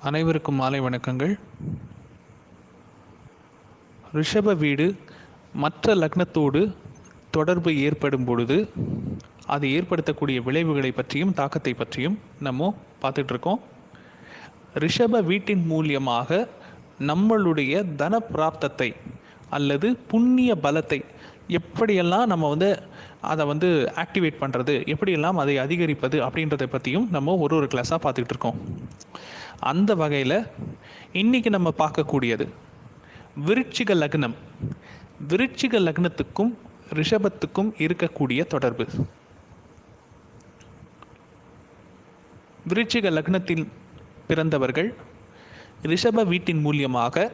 அனைவருக்கும் மாலை வணக்கங்கள். ரிஷப வீடு மற்ற லக்னத்தோடு தொடர்பு ஏற்படும் பொழுது அது ஏற்படுத்தக்கூடிய விளைவுகளை பற்றியும் தாக்கத்தை பற்றியும் நம்ம பார்த்துட்ருக்கோம். ரிஷப வீட்டின் மூலியமாக நம்மளுடைய தன பிராப்தத்தை அல்லது புண்ணிய பலத்தை எப்படியெல்லாம் நம்ம அதை ஆக்டிவேட் பண்ணுறது, எப்படியெல்லாம் அதை அதிகரிப்பது அப்படின்றத பற்றியும் நம்ம ஒரு கிளாஸாக பார்த்துக்கிட்டு இருக்கோம். அந்த வகையில் இன்றைக்கி நம்ம பார்க்கக்கூடியது விருச்சிக லக்னம். விருச்சிக லக்னத்துக்கும் ரிஷபத்துக்கும் இருக்கக்கூடிய தொடர்பு. விருச்சிக லக்னத்தில் பிறந்தவர்கள் ரிஷப வீட்டின் மூலியமாக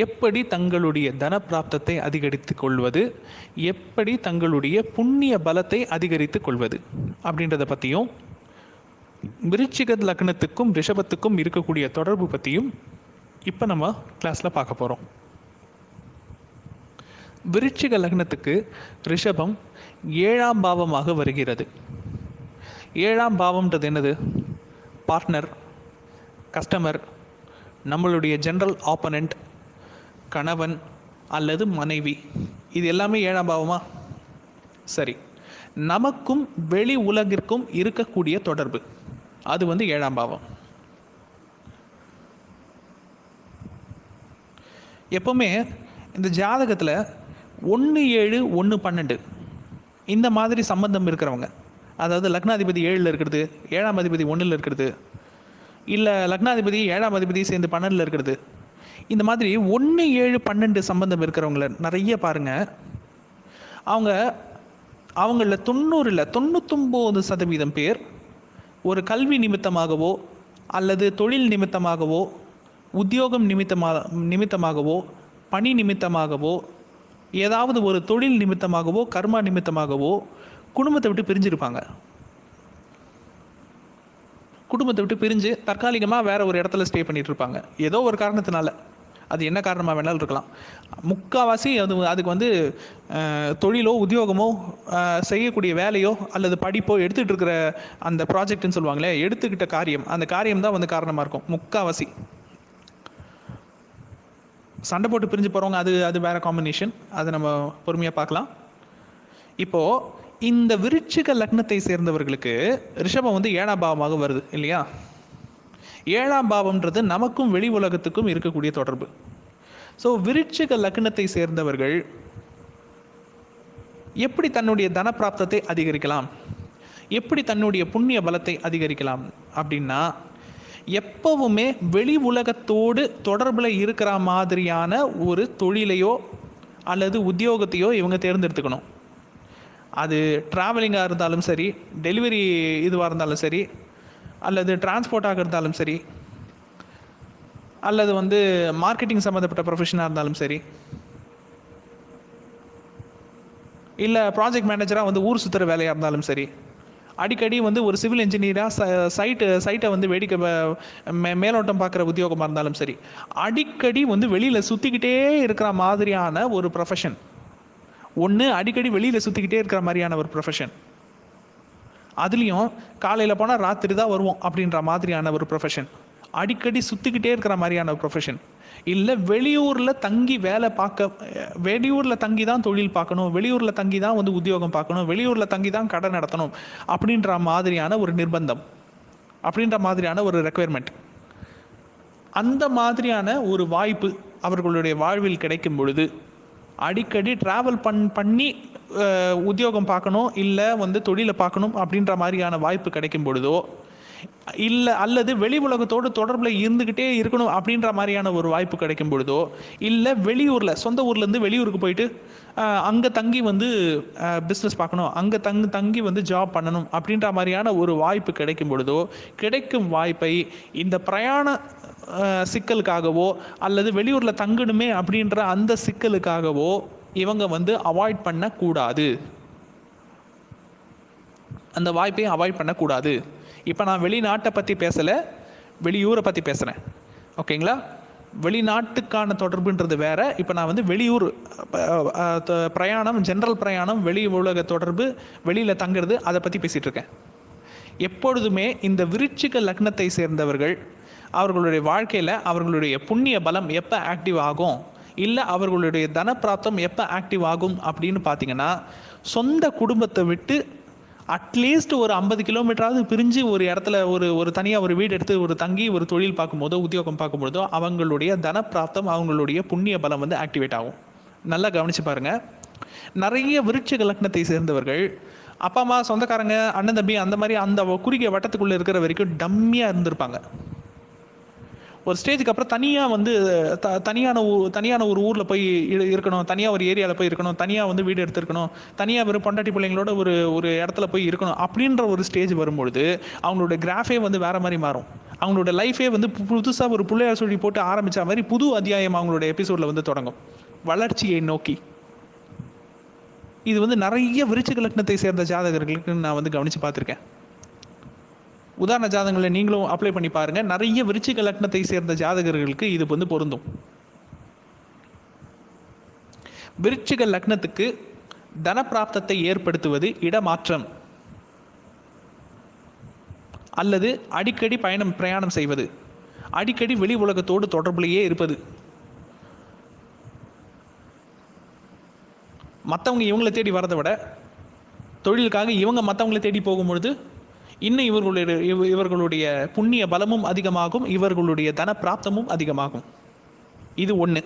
எப்படி தங்களுடைய தன பிராப்தத்தை அதிகரித்து கொள்வது, எப்படி தங்களுடைய புண்ணிய பலத்தை அதிகரித்து கொள்வது அப்படின்றத பற்றியும், விருச்சிக லக்னத்துக்கும் ரிஷபத்துக்கும் இருக்கக்கூடிய தொடர்பு பற்றியும் இப்போ நம்ம கிளாஸில் பார்க்க போகிறோம். விருச்சிக லக்னத்துக்கு ரிஷபம் 7ஆம் பாவமாக வருகிறது. 7ஆம் பாவம்ன்றது என்னது? பார்ட்னர், கஸ்டமர், நம்மளுடைய ஜென்ரல் ஆப்பனண்ட், கணவன் அல்லது மனைவி, இது எல்லாமே 7ஆம் பாவமா? சரி, நமக்கும் வெளி உலகிற்கும் இருக்கக்கூடிய தொடர்பு அது 7ஆம் பாவம். எப்பவுமே இந்த ஜாதகத்தில் 1-7 1-12 இந்த மாதிரி சம்பந்தம் இருக்கிறவங்க, அதாவது லக்னாதிபதி 7ல் இருக்கிறது, 7ஆம் அதிபதி 1ல் இருக்கிறது, இல்லை லக்னாதிபதி 7ஆம் அதிபதி சேர்ந்து 12ல் இருக்கிறது, இந்த மாதிரி 1-7-12 சம்பந்தம் இருக்கிறவங்கள நிறைய பாருங்கள். அவங்கள 99% பேர் ஒரு கல்வி நிமித்தமாகவோ அல்லது தொழில் நிமித்தமாகவோ உத்தியோகம் நிமித்தமாகவோ பணி நிமித்தமாகவோ ஏதாவது ஒரு தொழில் நிமித்தமாகவோ கர்மா நிமித்தமாகவோ குடும்பத்தை விட்டு பிரிஞ்சிருப்பாங்க. குடும்பத்தை விட்டு பிரிஞ்சு தற்காலிகமாக வேற ஒரு இடத்துல ஸ்டே பண்ணிட்டு இருப்பாங்க, ஏதோ ஒரு காரணத்தினால. அது என்ன காரணமாக வேணாலும் இருக்கலாம். முக்கால்வாசி அதுக்கு தொழிலோ உத்தியோகமோ செய்யக்கூடிய வேலையோ அல்லது படிப்போ எடுத்துகிட்டு இருக்கிற அந்த ப்ராஜெக்ட்னு சொல்லுவாங்களே, எடுத்துக்கிட்ட காரியம், அந்த காரியம் தான் காரணமாக இருக்கும். முக்கால்வாசி சண்டை போட்டு பிரிஞ்சு போகிறவங்க அது வேற காம்பினேஷன், அதை நம்ம பொறுமையாக பார்க்கலாம். இப்போது இந்த விருச்சிக லக்னத்தை சேர்ந்தவர்களுக்கு ரிஷபம் 7ஆம் பாவமாக வருது இல்லையா? 7ஆம் பாவம்ன்றது நமக்கும் வெளி உலகத்துக்கும் இருக்கக்கூடிய தொடர்பு. ஸோ விருச்சிக லக்னத்தை சேர்ந்தவர்கள் எப்படி தன்னுடைய தன பிராப்தத்தை அதிகரிக்கலாம், எப்படி தன்னுடைய புண்ணிய பலத்தை அதிகரிக்கலாம் அப்படின்னா, எப்பவுமே வெளி உலகத்தோடு தொடர்பில் இருக்கிற மாதிரியான ஒரு தொழிலையோ அல்லது உத்தியோகத்தையோ இவங்க தேர்ந்தெடுத்துக்கணும். அது ட்ராவலிங்காக இருந்தாலும் சரி, டெலிவரி இதுவாக இருந்தாலும் சரி, அல்லது டிரான்ஸ்போர்ட்டாக இருந்தாலும் சரி, அல்லது மார்க்கெட்டிங் சம்மந்தப்பட்ட ப்ரொஃபஷனாக இருந்தாலும் சரி, இல்லை ப்ராஜெக்ட் மேனேஜராக ஊர் சுற்றுற வேலையாக இருந்தாலும் சரி, அடிக்கடி ஒரு சிவில் இன்ஜினியராக சைட்டை வேடிக்கை மேலோட்டம் பார்க்குற உத்தியோகமாக இருந்தாலும் சரி, அடிக்கடி வெளியில் சுற்றிக்கிட்டே இருக்கிற மாதிரியான ஒரு ப்ரொஃபஷன், அடிக்கடி வெளியில் சுற்றிக்கிட்டே இருக்கிற மாதிரியான ஒரு ப்ரொஃபஷன், அதுலேயும் காலையில் போனால் ராத்திரி தான் வருவோம் அப்படின்ற மாதிரியான ஒரு ப்ரொஃபஷன், அடிக்கடி சுற்றிக்கிட்டே இருக்கிற மாதிரியான ஒரு ப்ரொஃபஷன், இல்லை வெளியூரில் தங்கி வேலை பார்க்க, வெளியூரில் தங்கி தான் தொழில் பார்க்கணும், வெளியூரில் தங்கி தான் உத்தியோகம் பார்க்கணும், வெளியூரில் தங்கி தான் கடை நடத்தணும் அப்படின்ற மாதிரியான ஒரு நிர்பந்தம், அப்படின்ற மாதிரியான ஒரு ரெக்குயர்மெண்ட், அந்த மாதிரியான ஒரு வாய்ப்பு அவர்களுடைய வாழ்வில் கிடைக்கும் பொழுது, அடிக்கடி ட்ராவல் பண்ணி உத்தியோகம் பார்க்கணும், இல்லை தொழிலை பார்க்கணும் அப்படின்ற மாதிரியான வாய்ப்பு கிடைக்கும் பொழுதோ, இல்லை அல்லது வெளி உலகத்தோடு தொடர்பில் இருந்துக்கிட்டே இருக்கணும் அப்படின்ற மாதிரியான ஒரு வாய்ப்பு கிடைக்கும் பொழுதோ, இல்லை வெளியூரில் சொந்த ஊர்லேருந்து வெளியூருக்கு போயிட்டு அங்கே தங்கி பிஸ்னஸ் பார்க்கணும், அங்கே தங்கி ஜாப் பண்ணணும் அப்படின்ற மாதிரியான ஒரு வாய்ப்பு கிடைக்கும் பொழுதோ, கிடைக்கும் வாய்ப்பை இந்த பிரயாண சிக்கலுக்காகவோ அல்லது வெளியூரில் தங்கணுமே அப்படின்ற அந்த சிக்கலுக்காகவோ இவங்க அவாய்ட் பண்ணக்கூடாது, அந்த வாய்ப்பை அவாய்ட் பண்ணக்கூடாது. இப்போ நான் வெளிநாட்டை பற்றி பேசலை, வெளியூரை பற்றி பேசுகிறேன், ஓகேங்களா? வெளிநாட்டுக்கான தொடர்புன்றது வேற. இப்போ நான் வெளியூர் பிரயாணம், ஜென்ரல் பிரயாணம், வெளி உலக தொடர்பு, வெளியில் தங்குறது, அதை பற்றி பேசிகிட்டு இருக்கேன். எப்பொழுதுமே இந்த விருச்சிக லக்னத்தை சேர்ந்தவர்கள் அவர்களுடைய வாழ்க்கையில் அவர்களுடைய புண்ணிய பலம் எப்போ ஆக்டிவ் ஆகும், இல்லை அவர்களுடைய தனப்பிராப்தம் எப்போ ஆக்டிவ் ஆகும் அப்படின்னு பார்த்தீங்கன்னா, சொந்த குடும்பத்தை விட்டு அட்லீஸ்ட் ஒரு 50 கிலோமீட்டராவது பிரிஞ்சு ஒரு இடத்துல ஒரு தனியாக ஒரு வீடு எடுத்து ஒரு தங்கி ஒரு தொழில் பார்க்கும்போதோ உத்தியோகம் பார்க்கும்போதோ அவங்களுடைய தனப்பிராப்தம், அவங்களுடைய புண்ணிய பலம் வந்து ஆக்டிவேட் ஆகும். நல்லா கவனிச்சு பாருங்கள். நிறைய விருட்சிக லக்னத்தை சேர்ந்தவர்கள் அப்பா அம்மா சொந்தக்காரங்க அண்ணன் தம்பி அந்த மாதிரி அந்த குறுகிய வட்டத்துக்குள்ளே இருக்கிற வரைக்கும் டம்மியாக இருந்திருப்பாங்க. ஒரு ஸ்டேஜுக்கு அப்புறம் தனியாக வந்து தனியான ஒரு ஊரில் போய் இருக்கணும், தனியாக ஒரு ஏரியாவில் போய் இருக்கணும், தனியாக வந்து வீடு எடுத்துருக்கணும், தனியாக வெறும் பொண்டாட்டி பிள்ளைங்களோட ஒரு இடத்துல போய் இருக்கணும் அப்படின்ற ஒரு ஸ்டேஜ் வரும்பொழுது அவங்களோட கிராஃபே வந்து வேறு மாதிரி மாறும். அவங்களோட லைஃபே வந்து புதுசாக ஒரு பிள்ளையார் சொல்லி போட்டு ஆரம்பித்த மாதிரி புது அத்தியாயம் அவங்களோட எபிசோடில் வந்து தொடங்கும், வளர்ச்சியை நோக்கி. இது வந்து நிறைய விருச்சிக லக்னத்தை சேர்ந்த ஜாதகர்களுக்கு நான் வந்து கவனித்து பார்த்துருக்கேன். உதாரண ஜாதகங்களை நீங்களும் அப்ளை பண்ணி பாருங்க. நிறைய விருச்சிக லக்னத்தை சேர்ந்த ஜாதகர்களுக்கு இது வந்து பொருந்தும். விருச்சிக லக்னத்துக்கு தனப்பிராப்தத்தை ஏற்படுத்துவது இடமாற்றம் அல்லது அடிக்கடி பிரயாணம் செய்வது, அடிக்கடி வெளி உலகத்தோடு தொடர்புலேயே இருப்பது. மற்றவங்க இவங்களை தேடி வரதை விட தொழிலுக்காக இவங்க மற்றவங்களை தேடி போகும்பொழுது இன்னும் இவர்களுடைய புண்ணிய பலமும் அதிகமாகும், இவர்களுடைய தன பிராப்தமும் அதிகமாகும். இது ஒன்று.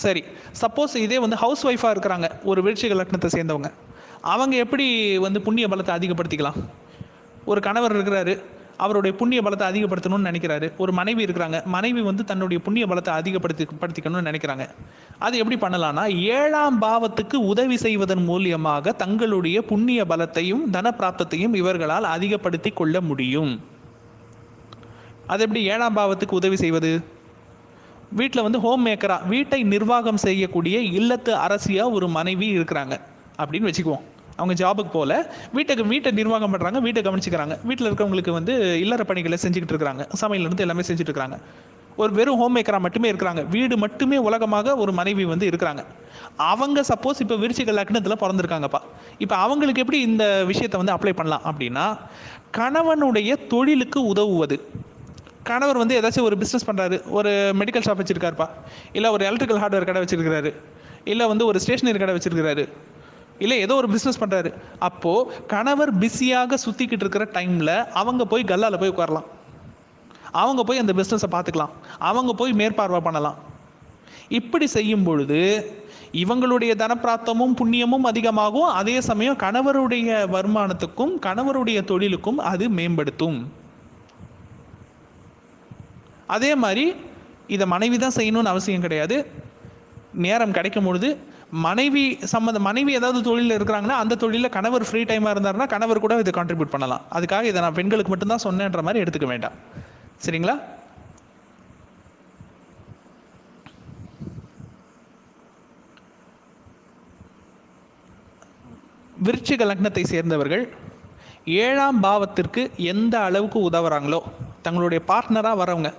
சரி, சப்போஸ் இதே வந்து ஹவுஸ் ஒய்ஃபாக இருக்கிறாங்க ஒரு விருச்சிக லக்னத்தை சேர்ந்தவங்க, அவங்க எப்படி வந்து புண்ணிய பலத்தை அதிகப்படுத்திக்கலாம்? ஒரு கணவர் இருக்கிறாரு, அவருடைய புண்ணிய பலத்தை அதிகப்படுத்தணும்னு நினைக்கிறாரு. ஒரு மனைவி இருக்கிறாங்க, மனைவி வந்து தன்னுடைய புண்ணிய பலத்தை அதிகப்படுத்திக்கணும்னு நினைக்கிறாங்க. அது எப்படி பண்ணலாம்னா, 7ஆம் பாவத்துக்கு உதவி செய்வதன் மூலியமாக தங்களுடைய புண்ணிய பலத்தையும் தன பிராப்தத்தையும் இவர்களால் அதிகப்படுத்தி கொள்ள முடியும். அது எப்படி 7ஆம் பாவத்துக்கு உதவி செய்வது? வீட்டில் வந்து ஹோம் மேக்கரா, வீட்டை நிர்வாகம் செய்யக்கூடிய இல்லத்து அரசியாக ஒரு மனைவி இருக்கிறாங்க அப்படின்னு வச்சுக்குவோம். அவங்க ஜாபுக்கு போகல, வீட்டை நிர்வாகம் பண்ணுறாங்க, வீட்டை கவனிச்சிக்கிறாங்க, வீட்டில் இருக்கிறவங்களுக்கு வந்து இல்லற பணிகளை செஞ்சுக்கிட்டு இருக்கிறாங்க, சமையலேருந்து எல்லாமே செஞ்சுட்டு இருக்கிறாங்க. ஒரு வெறும் ஹோம் மேக்கராக மட்டுமே இருக்கிறாங்க, வீடு மட்டுமே உலகமாக ஒரு மனைவி வந்து இருக்கிறாங்க. அவங்க சப்போஸ் இப்போ விருச்சிக லக்னத்தில் பிறந்திருக்காங்கப்பா. இப்போ அவங்களுக்கு எப்படி இந்த விஷயத்தை வந்து அப்ளை பண்ணலாம் அப்படின்னா, கணவனுடைய தொழிலுக்கு உதவுவது. கணவர் வந்து ஏதாச்சும் ஒரு பிஸ்னஸ் பண்ணுறாரு, ஒரு மெடிக்கல் ஷாப் வச்சுருக்காருப்பா, இல்லை ஒரு எலக்ட்ரிக்கல் ஹார்ட்வேர் கடை வச்சுருக்கிறாரு, இல்லை வந்து ஒரு ஸ்டேஷனரி கடை வச்சுருக்கிறாரு, இல்லை ஏதோ ஒரு பிஸ்னஸ் பண்ணுறாரு. அப்போது கணவர் பிஸியாக சுற்றிக்கிட்டு இருக்கிற டைமில் அவங்க போய் கல்லால் போய் உட்காரலாம், அவங்க போய் அந்த பிஸ்னஸை பார்த்துக்கலாம், அவங்க போய் மேற்பார்வை பண்ணலாம். இப்படி செய்யும் பொழுது இவங்களுடைய தனப்பிராப்தமும் புண்ணியமும் அதிகமாகும், அதே சமயம் கணவருடைய வருமானத்துக்கும் கணவருடைய தொழிலுக்கும் அது மேம்படுத்தும். அதே மாதிரி இதை மனைவி தான் செய்யணும்னு அவசியம் கிடையாது. நேரம் கிடைக்கும் பொழுது மனைவி ஏதாவது தொழிலில் இருக்கிறாங்கன்னா அந்த தொழிலில் கணவர் ஃப்ரீ டைமாக இருந்தாருன்னா கணவர் கூட இதை கான்ட்ரிபியூட் பண்ணலாம். அதுக்காக இதை நான் பெண்களுக்கு மட்டும்தான் சொன்னேன்ற மாதிரி எடுத்துக்க வேண்டாம். சரிங்களா? விருச்சிக லக்னத்தை சேர்ந்தவர்கள் 7ஆம் பாவத்திற்கு எந்த அளவுக்கு உதவுறாங்களோ, தங்களுடைய பார்ட்னராக வரவங்க,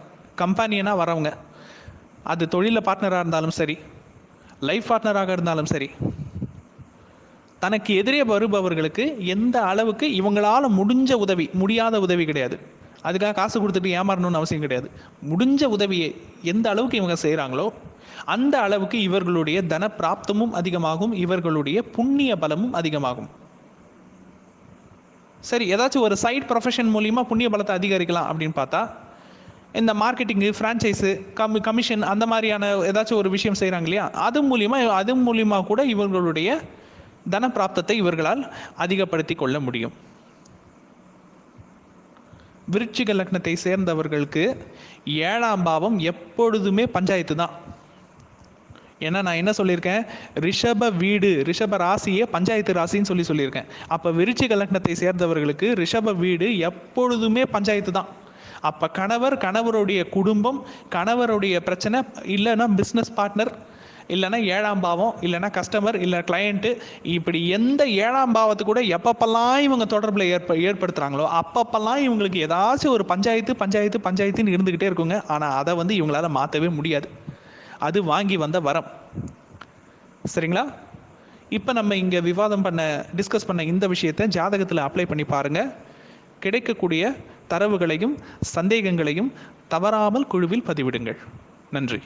கம்பானியனாக வரவங்க, அது தொழிலில் பார்ட்னராக இருந்தாலும் சரி, லைஃப் பார்ட்னராக இருந்தாலும் சரி, தனக்கு எதிரே வருபவர்களுக்கு எந்த அளவுக்கு இவங்களால் முடிஞ்ச உதவி, முடியாத உதவி கிடையாது, அதுக்காக காசு கொடுத்துட்டு ஏமாறணும்னு அவசியம் கிடையாது, முடிஞ்ச உதவியை எந்த அளவுக்கு இவங்க செய்கிறாங்களோ அந்த அளவுக்கு இவர்களுடைய தன பிராப்தமும் அதிகமாகும், இவர்களுடைய புண்ணிய பலமும் அதிகமாகும். சரி, ஏதாச்சும் ஒரு சைட் ப்ரொஃபஷன் மூலிமா புண்ணிய பலத்தை அதிகரிக்கலாம் அப்படின்னு பார்த்தா, இந்த மார்க்கெட்டிங்கு, ஃப்ரான்ச்சைஸு, கமிஷன் அந்த மாதிரியான ஏதாச்சும் ஒரு விஷயம் செய்கிறாங்க இல்லையா, அது மூலிமா கூட இவர்களுடைய தன பிராப்தத்தை இவர்களால் அதிகப்படுத்தி கொள்ள முடியும். விருச்சிக லக்னத்தை சேர்ந்தவர்களுக்கு 7ஆம் பாவம் எப்பொழுதுமே பஞ்சாயத்து தான். ஏன்னா நான் என்ன சொல்லியிருக்கேன், ரிஷப ராசியே பஞ்சாயத்து ராசின்னு சொல்லியிருக்கேன். அப்போ விருச்சிக லக்னத்தை சேர்ந்தவர்களுக்கு ரிஷப வீடு எப்பொழுதுமே பஞ்சாயத்து தான். அப்போ கணவருடைய குடும்பம், கணவருடைய பிரச்சனை, இல்லைன்னா பிஸ்னஸ் பார்ட்னர், இல்லைன்னா 7ஆம் பாவம், இல்லைன்னா கஸ்டமர், இல்லை கிளையண்ட்டு, இப்படி எந்த 7ஆம் பாவத்து கூட எப்பப்பெல்லாம் இவங்க தொடர்பில் ஏற்படுத்துகிறாங்களோ அப்பப்பெல்லாம் இவங்களுக்கு ஏதாச்சும் ஒரு பஞ்சாயத்துன்னு இருந்துக்கிட்டே இருக்குங்க. ஆனால் அதை வந்து இவங்களால மாற்றவே முடியாது. அது வாங்கி வந்த வரம். சரிங்களா? இப்போ நம்ம இங்கே டிஸ்கஸ் பண்ண இந்த விஷயத்தை ஜாதகத்தில் அப்ளை பண்ணி பாருங்கள். கிடைக்கக்கூடிய தரவுகளையும் சந்தேகங்களையும் தவறாமல் குழுவில் பதிவிடுங்கள். நன்றி.